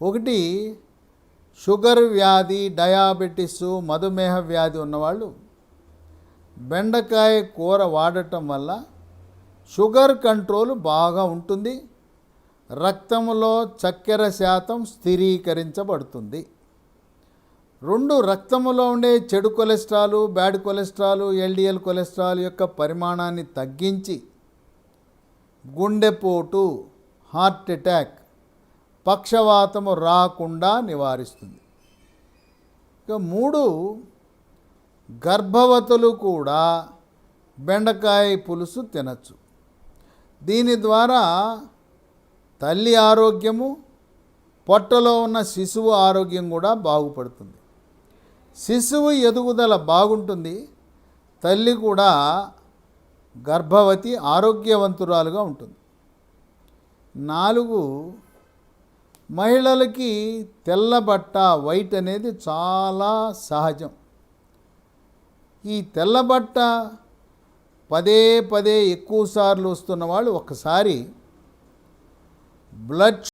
ఒకటి షుగర్ వ్యాధి, డయాబెటిస్, మధుమేహ వ్యాధి ఉన్నవాళ్ళు బెండకాయ కూర వాడటం వల్ల షుగర్ కంట్రోల్ బాగా ఉంటుంది, రక్తంలో చక్కెర శాతం స్థిరీకరించబడుతుంది. 2 రక్తంలో ఉండే చెడు cholesterol, bad cholesterol, LDL cholesterol యొక్క పరిమాణాన్ని తగ్గించి గుండెపోటు, హార్ట్ అటాక్, పక్షవాతము రాకుండా నివారిస్తుంది. ఇక 3 గర్భవతులు కూడా బెండకాయ పులుసు తినచ్చు. దీని ద్వారా తల్లి ఆరోగ్యము, పొట్టలో ఉన్న శిశువు ఆరోగ్యం కూడా బాగుపడుతుంది. శిశువు ఎదుగుదల బాగుంటుంది, తల్లి కూడా గర్భవతి ఆరోగ్యవంతురాలుగా ఉంటుంది. 4 మహిళలకి తెల్లబట్ట, వైట్ అనేది చాలా సహజం. ఈ తెల్లబట్ట పదే పదే ఎక్కువ సార్లు వస్తున్న వాళ్ళు ఒక్కసారి బ్లడ్